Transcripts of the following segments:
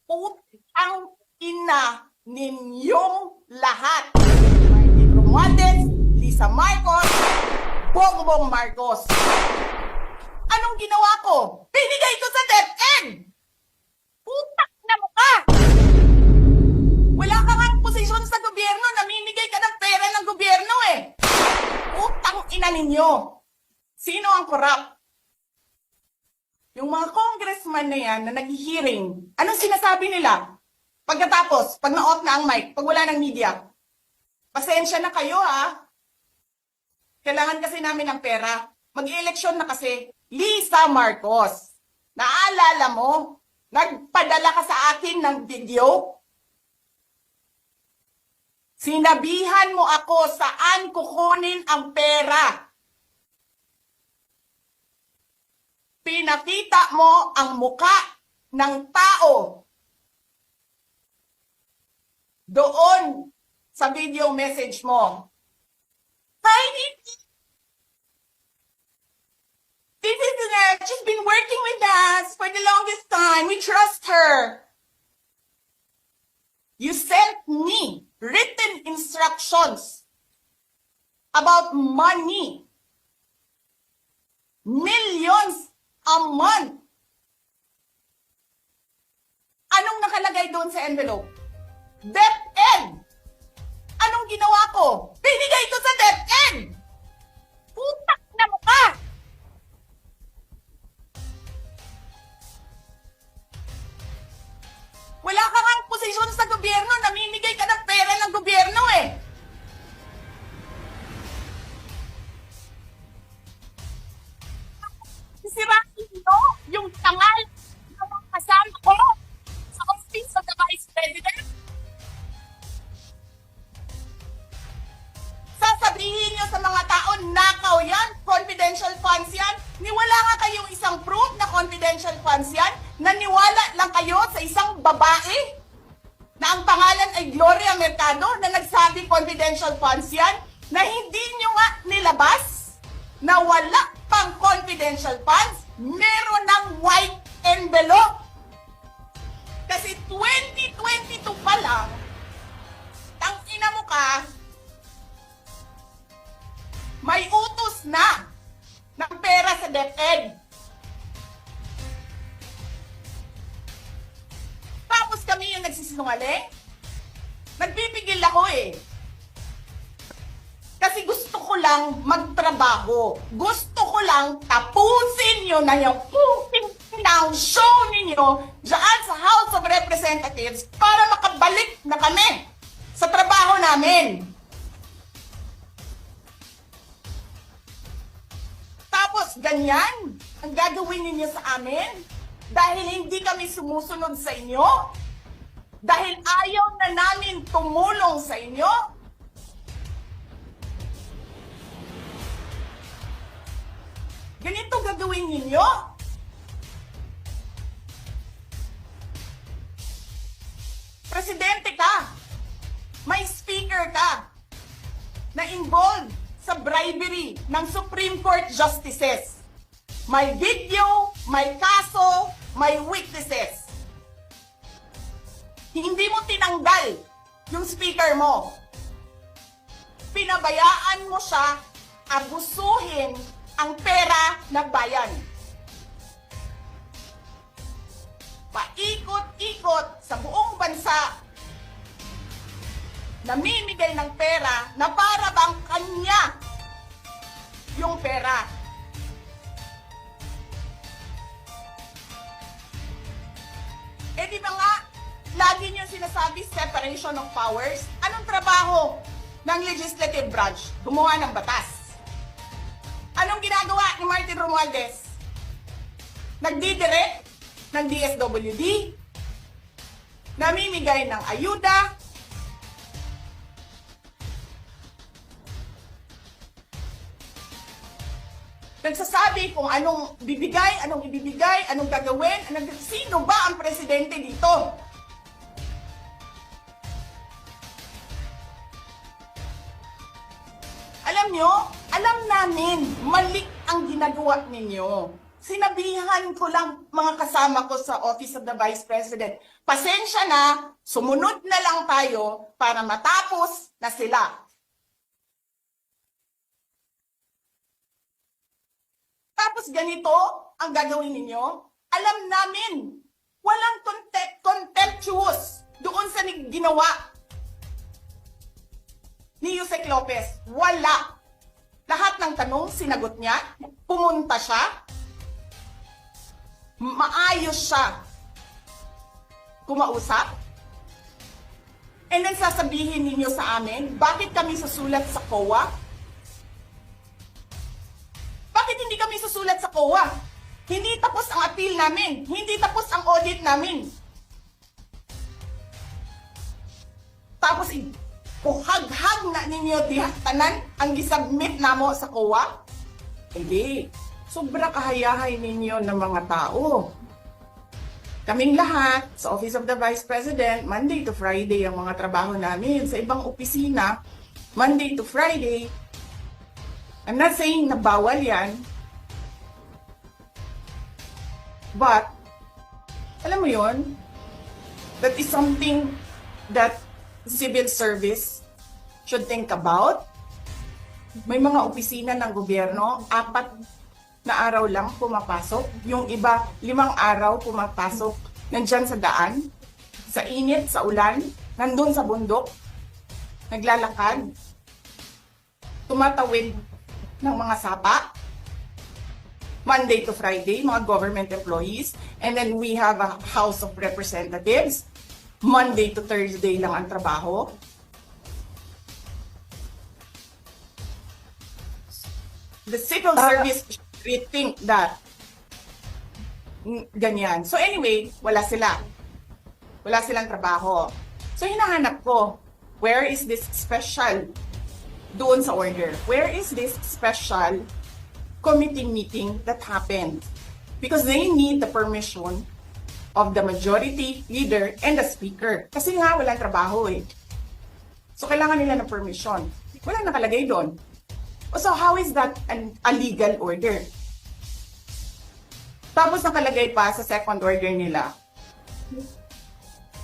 Putang ina ninyong lahat. Martin Romualdez, Lisa Marcos, Bongbong Marcos. Anong ginawa ko? Binigay ko sa DepEd! Putak na mukha! Wala ka nga posisyon sa gobyerno, namimigay ka ng pera ng gobyerno eh. Putang ina ninyo. Sino ang korap? Yung mga congressman na yan na nag-hearing, anong sinasabi nila? Pagkatapos, pag na-off na ang mic, pag wala ng media, pasensya na kayo ha. Kailangan kasi namin ng pera. Mag-eleksyon na kasi. Lisa Marcos, naalala mo? Nagpadala ka sa akin ng video? Sinabihan mo ako saan kukunin ang pera. Pinakita mo ang muka ng tao doon sa video message mo. Hi, this is she's been working with us for the longest time. We trust her. You sent me written instructions about money. Millions a month. Anong nakalagay doon sa envelope? DepEd! Anong ginawa ko? Binigay ko sa DepEd! Putak na mukha! Wala ka nga posisyon sa gobyerno, namimigay ka ng pera ng gobyerno eh. Sisirain nyo yung tangal na mga kasama ko sa office of the Vice President. Sasabihin nyo sa mga tao, nakaw yan, confidential funds yan. Niwala nga kayong isang proof na confidential funds yan. Naniwala lang kayo sa isang babae na ang pangalan ay Gloria Mercado na nagsabi confidential funds yan, na hindi nyo nga nilabas na wala pang confidential funds, meron ng white envelope. Kasi 2022 pa lang, tangina mo ka, may utos na ng pera sa DepEd. Tapos kami yung nagsisinungaling? Nagpipigil ako eh. Kasi gusto ko lang magtrabaho. Gusto ko lang tapusin nyo na yung show ninyo dyan sa House of Representatives para makabalik na kami sa trabaho namin. Tapos ganyan ang gagawin ninyo sa amin dahil hindi kami sumusunod sa inyo? Dahil ayaw na namin tumulong sa inyo? Ganito gagawin ninyo? Presidente ka, may speaker ka na involved sa bribery ng Supreme Court justices. May video, may kaso, may witnesses. Hindi mo tinanggal yung speaker mo. Pinabayaan mo siya abusuhin ang pera ng bayan. Paikot-ikot sa buong bansa, namimigay ng pera na para bang kanya yung pera. Eh di ba nga, lagi niyo sinasabi separation of powers? Anong trabaho ng legislative branch? Gumawa ng batas. Anong ginagawa ni Martin Romualdez? Nagdidirect ng DSWD, namimigay ng ayuda, nagsasabi kung anong bibigay, anong ibibigay, anong gagawin, sino ba ang presidente dito? Alam nyo, alam namin, mali ang ginagawa ninyo. Sinabihan ko lang mga kasama ko sa Office of the Vice President, pasensya na, sumunod na lang tayo para matapos na sila. Tapos ganito ang gagawin ninyo? Alam namin, walang contemptuous doon sa ginawa ni Yusek Lopez. Wala. Lahat ng tanong, sinagot niya. Pumunta siya. Maayos siya kumausap. And then sasabihin ninyo sa amin, bakit kami susulat sa COA? Bakit hindi kami susulat sa COA? Hindi tapos ang appeal namin. Hindi tapos ang audit namin. Tapos, kuhag-hag na ninyo tanan ang gisubmit namo sa COA? Hindi. Sobra kahayahay ninyo ng mga tao. Kaming lahat, sa Office of the Vice President, Monday to Friday ang mga trabaho namin. Sa ibang opisina, Monday to Friday. I'm not saying na bawal yan. But, alam mo yon, that is something that civil service should think about. May mga opisina ng gobyerno, 4 na araw lang pumapasok. Yung iba, 5 araw pumapasok. Nandyan sa daan, sa init, sa ulan, nandun sa bundok, naglalakad, tumatawid ng mga sapa, Monday to Friday, mga government employees. And then we have a House of Representatives. Monday to Thursday lang ang trabaho. The civil service should rethink that. Ganyan. So anyway, wala sila. Wala silang trabaho. So hinahanap ko, where is this special doon sa order? Where is this special committee meeting that happened? Because they need the permission of the majority leader and the speaker. Kasi nga, walang trabaho eh. So kailangan nila ng permission. Walang nakalagay doon. So how is that a legal order? Tapos nakalagay pa sa second order nila,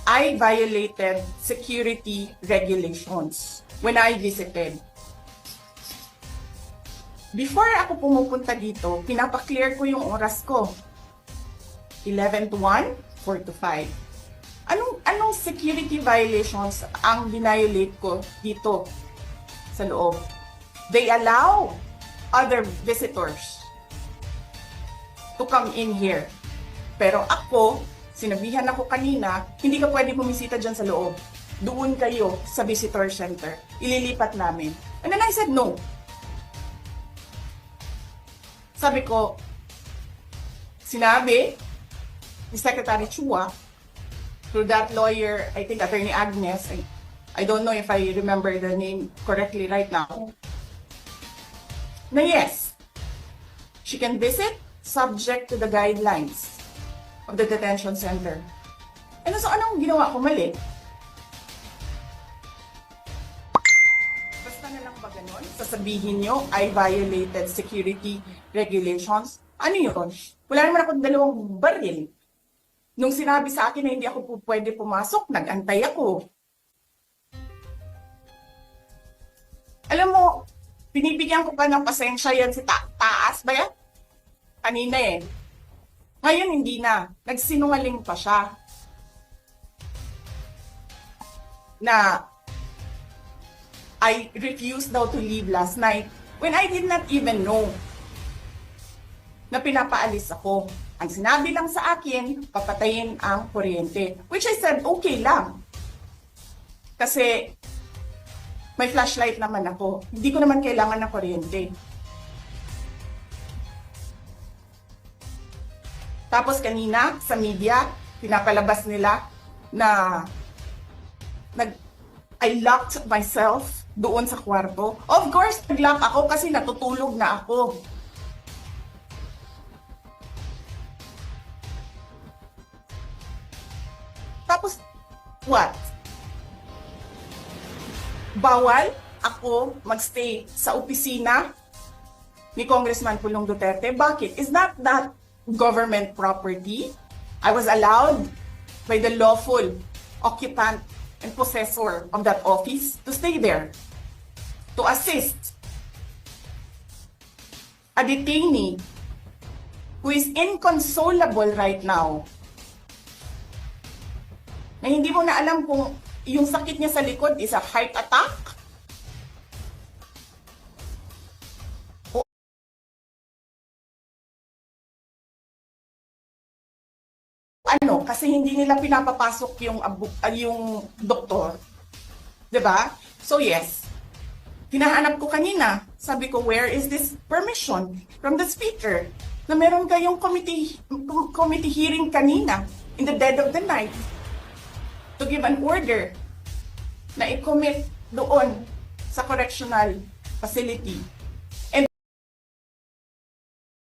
I violated security regulations when I visited. Before ako pumupunta dito, pinapaklear ko yung oras ko. 11 to 1, 4 to 5. Anong security violations ang binayolate ko dito sa loob? They allow other visitors to come in here. Pero ako, sinabihan ako kanina, hindi ka pwede bumisita dyan sa loob. Doon kayo sa visitor center. Ililipat namin. And then I said no. Sabi ko, sinabi ni Secretary Chua, through that lawyer, I think Attorney Agnes, I don't know if I remember the name correctly right now, na yes, she can visit subject to the guidelines of the detention center. And so, anong ginawa ko mali? Basta na lang ba ganun? Sasabihin nyo, I violated security regulations. Ano yun? Wala naman ako 2 baril. Nung sinabi sa akin na hindi ako pwede pumasok, nag-antay ako. Alam mo, binibigyan ko pa ng pasensya yan si Taas ba yan? Kanina eh. Ngayon hindi na. Nagsinungaling pa siya. Na I refused daw to leave last night when I did not even know na pinapaalis ako. Ang sinabi lang sa akin, papatayin ang kuryente. Which I said, okay lang. Kasi may flashlight naman ako. Hindi ko naman kailangan ng kuryente. Tapos kanina, sa media, pinapalabas nila na I locked myself doon sa kwarto. Of course, nag-lock ako kasi natutulog na ako. Tapos, what? Bawal ako magstay sa opisina ni Congressman Pulong Duterte. Bakit? Is not that government property. I was allowed by the lawful occupant and possessor of that office to stay there, to assist a detainee who is inconsolable right now, na hindi mo na alam kung yung sakit niya sa likod is a heart attack o ano, kasi hindi nila pinapapasok yung doktor. 'Di ba? So yes, hinahanap ko kanina. Sabi ko, where is this permission from the speaker? Na meron kayong committee hearing kanina in the dead of the night to give an order na i-commit doon sa correctional facility